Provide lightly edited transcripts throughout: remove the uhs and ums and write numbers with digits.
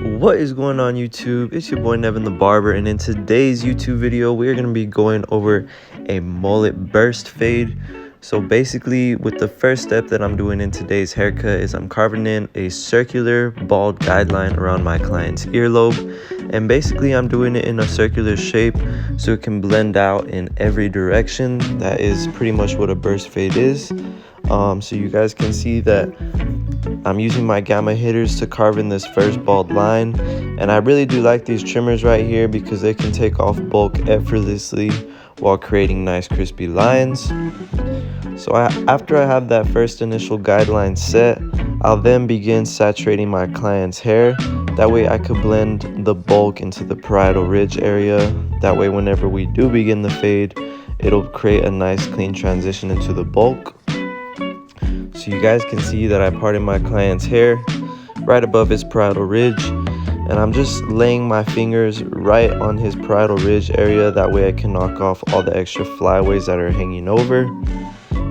What is going on YouTube? It's your boy Nevin the Barber, and in today's YouTube video we're going to be going over a mullet burst fade. So basically, with the first step that I'm doing in today's haircut is I'm carving in a circular bald guideline around my client's earlobe, and basically I'm doing it in a circular shape so it can blend out in every direction. That is pretty much what a burst fade is. So you guys can see that I'm using my gamma hitters to carve in this first bald line, and I really do like these trimmers right here because they can take off bulk effortlessly while creating nice crispy lines. So after I have that first initial guideline set, I'll then begin saturating my client's hair. That way I could blend the bulk into the parietal ridge area. That way whenever we do begin the fade, it'll create a nice clean transition into the bulk. So you guys can see that I parted my client's hair right above his parietal ridge, and I'm just laying my fingers right on his parietal ridge area. That way I can knock off all the extra flyaways that are hanging over.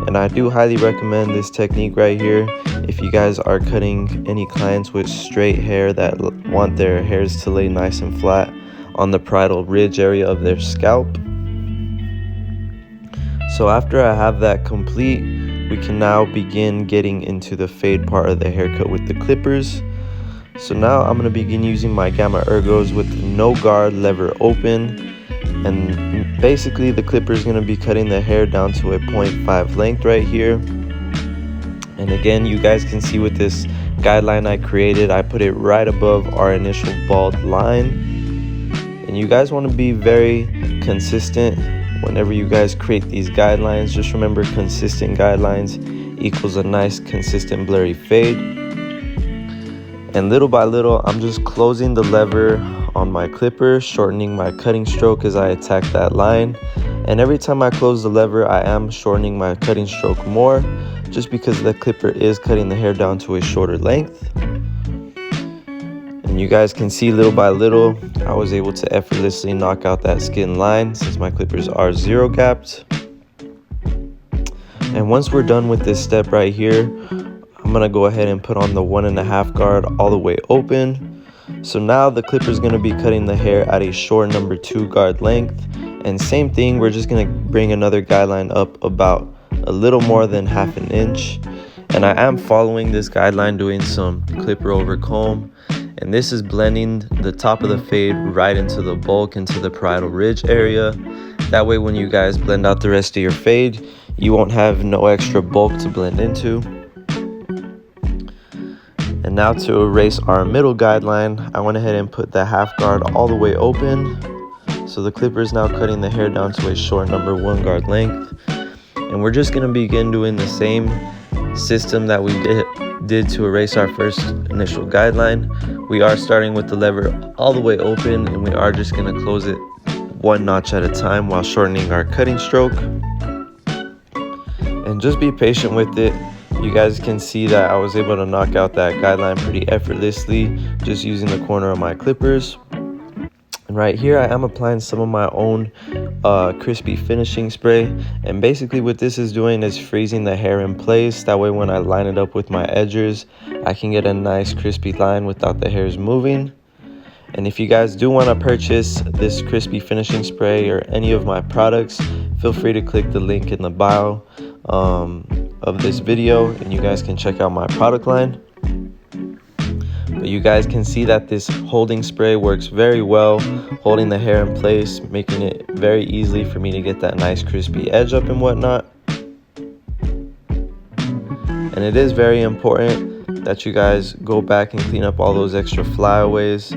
And I do highly recommend this technique right here if you guys are cutting any clients with straight hair that want their hairs to lay nice and flat on the parietal ridge area of their scalp. So after I have that complete, we can now begin getting into the fade part of the haircut with the clippers. So now I'm going to begin using my Gamma Ergos with no guard, lever open, and basically the clipper is going to be cutting the hair down to a 0.5 length right here. And again, you guys can see with this guideline I created, I put it right above our initial bald line. And you guys want to be very consistent whenever you guys create these guidelines. Just remember, consistent guidelines equals a nice consistent blurry fade. And little by little, I'm just closing the lever on my clipper, shortening my cutting stroke as I attack that line. And every time I close the lever, I am shortening my cutting stroke more, just because the clipper is cutting the hair down to a shorter length. And you guys can see little by little, I was able to effortlessly knock out that skin line since my clippers are zero gapped. And once we're done with this step right here, I'm gonna go ahead and put on the 1.5 guard all the way open. So now the clipper is gonna be cutting the hair at a short number 2 guard length. And same thing, we're just gonna bring another guideline up about a little more than 1/2 inch. And I am following this guideline, doing some clipper over comb. And this is blending the top of the fade right into the bulk, into the parietal ridge area. That way when you guys blend out the rest of your fade, you won't have no extra bulk to blend into. And now to erase our middle guideline, I went ahead and put the 1/2 guard all the way open. So the clipper is now cutting the hair down to a short number 1 guard length. And we're just gonna begin doing the same system that we did to erase our first initial guideline. We are starting with the lever all the way open, and we are just going to close it 1 notch at a time while shortening our cutting stroke. And just be patient with it. You guys can see that I was able to knock out that guideline pretty effortlessly just using the corner of my clippers. And right here I am applying some of my own crispy finishing spray, and basically what this is doing is freezing the hair in place. That way when I line it up with my edgers, I can get a nice crispy line without the hairs moving. And if you guys do want to purchase this crispy finishing spray or any of my products, feel free to click the link in the bio of this video, and you guys can check out my product line. But you guys can see that this holding spray works very well, holding the hair in place, making it very easy for me to get that nice crispy edge up and whatnot. And it is very important that you guys go back and clean up all those extra flyaways.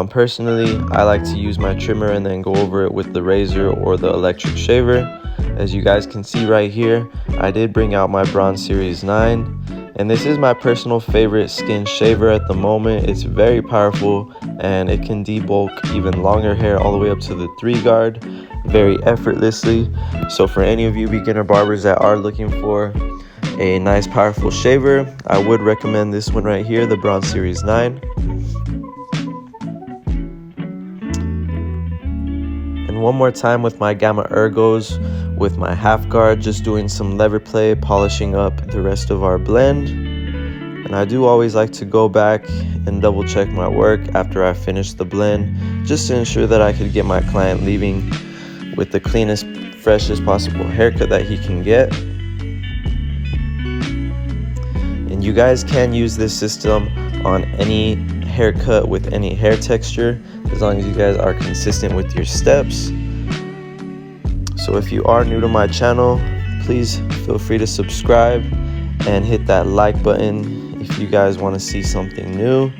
Personally, I like to use my trimmer and then go over it with the razor or the electric shaver. As you guys can see right here, I did bring out my Bronze Series 9. And this is my personal favorite skin shaver at the moment. It's very powerful, and it can debulk even longer hair all the way up to the 3 guard very effortlessly. So for any of you beginner barbers that are looking for a nice powerful shaver, I would recommend this one right here, the Bronze Series 9. And one more time with my Gamma Ergos with my 1/2 guard, just doing some lever play, polishing up the rest of our blend. And I do always like to go back and double check my work after I finish the blend, just to ensure that I could get my client leaving with the cleanest, freshest possible haircut that he can get. And you guys can use this system on any haircut with any hair texture, as long as you guys are consistent with your steps. So if you are new to my channel, please feel free to subscribe and hit that like button if you guys want to see something new.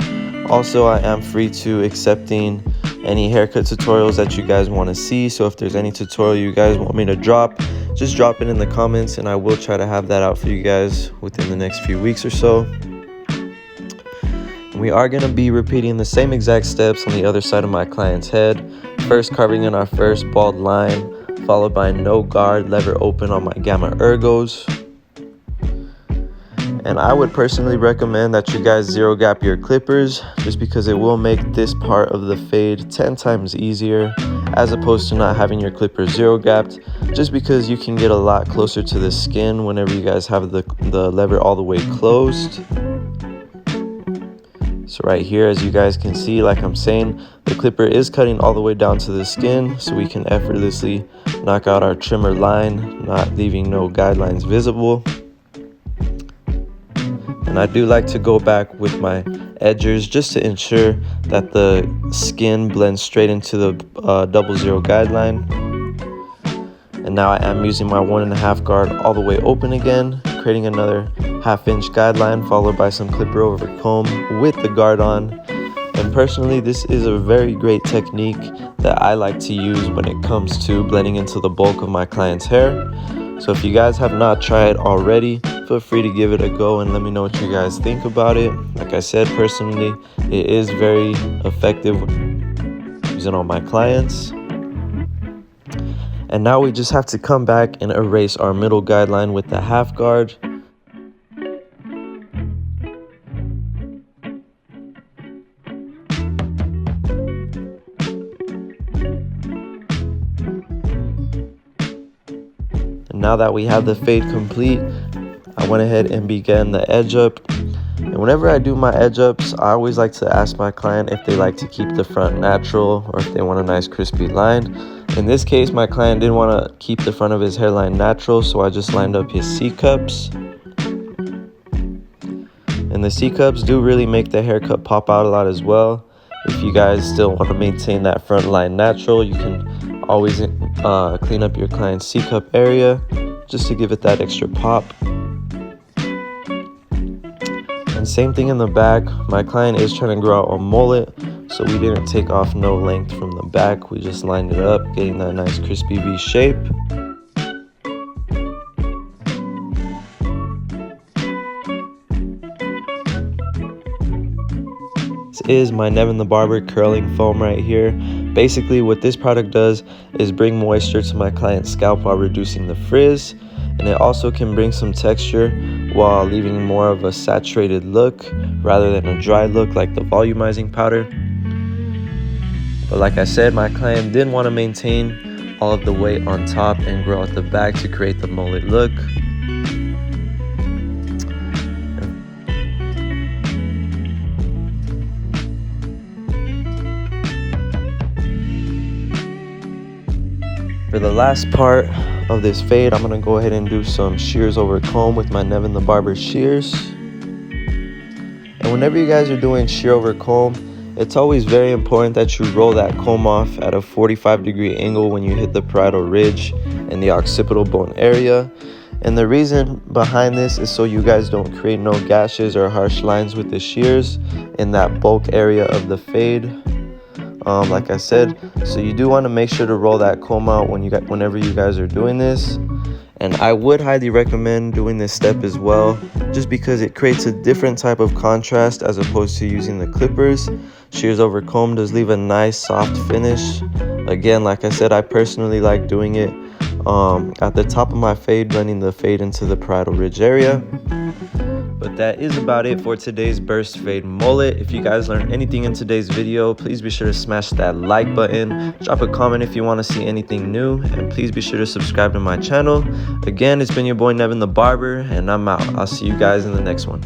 Also, I am free to accepting any haircut tutorials that you guys want to see. So if there's any tutorial you guys want me to drop, just drop it in the comments and I will try to have that out for you guys within the next few weeks or so. We are going to be repeating the same exact steps on the other side of my client's head. First, carving in our first bald line, followed by no guard lever open on my Gamma Ergos. And I would personally recommend that you guys zero gap your clippers, just because it will make this part of the fade 10 times easier, as opposed to not having your clippers zero gapped, just because you can get a lot closer to the skin whenever you guys have the lever all the way closed. So right here, as you guys can see, like I'm saying, the clipper is cutting all the way down to the skin, so we can effortlessly knock out our trimmer line, not leaving no guidelines visible. And I do like to go back with my edgers just to ensure that the skin blends straight into the 00 guideline. And now I am using my 1.5 guard all the way open again, creating another 1/2 inch guideline, followed by some clipper over comb with the guard on. And personally, this is a very great technique that I like to use when it comes to blending into the bulk of my client's hair. So if you guys have not tried already, feel free to give it a go and let me know what you guys think about it. Like I said, personally, it is very effective using on my clients. And now we just have to come back and erase our middle guideline with the 1/2 guard. Now that we have the fade complete, I went ahead and began the edge up. And whenever I do my edge ups, I always like to ask my client if they like to keep the front natural or if they want a nice crispy line. In this case, my client didn't want to keep the front of his hairline natural, so I just lined up his C-cups. And the C-cups do really make the haircut pop out a lot as well. If you guys still want to maintain that front line natural, you can always clean up your client's C-cup area just to give it that extra pop. And same thing in the back. My client is trying to grow out a mullet, so we didn't take off no length from the back. We just lined it up, getting that nice crispy V shape. This is my NevinTheBarber curling foam right here. Basically, what this product does is bring moisture to my client's scalp while reducing the frizz, and it also can bring some texture while leaving more of a saturated look rather than a dry look like the volumizing powder. But like I said, my client did want to maintain all of the weight on top and grow out the back to create the mullet look. For the last part of this fade, I'm going to go ahead and do some shears over comb with my NevinTheBarber shears. And whenever you guys are doing shear over comb, it's always very important that you roll that comb off at a 45-degree angle when you hit the parietal ridge and the occipital bone area. And the reason behind this is so you guys don't create no gashes or harsh lines with the shears in that bulk area of the fade. Like I said, so you do want to make sure to roll that comb out whenever you guys are doing this. And I would highly recommend doing this step as well, just because it creates a different type of contrast as opposed to using the clippers. Shears over comb does leave a nice soft finish. Again, like I said, I personally like doing it at the top of my fade, blending the fade into the parietal ridge area. But that is about it for today's burst fade mullet. If you guys learned anything in today's video, please be sure to smash that like button, drop a comment if you want to see anything new, and please be sure to subscribe to my channel. Again, it's been your boy NevinTheBarber, and I'm out. I'll see you guys in the next one.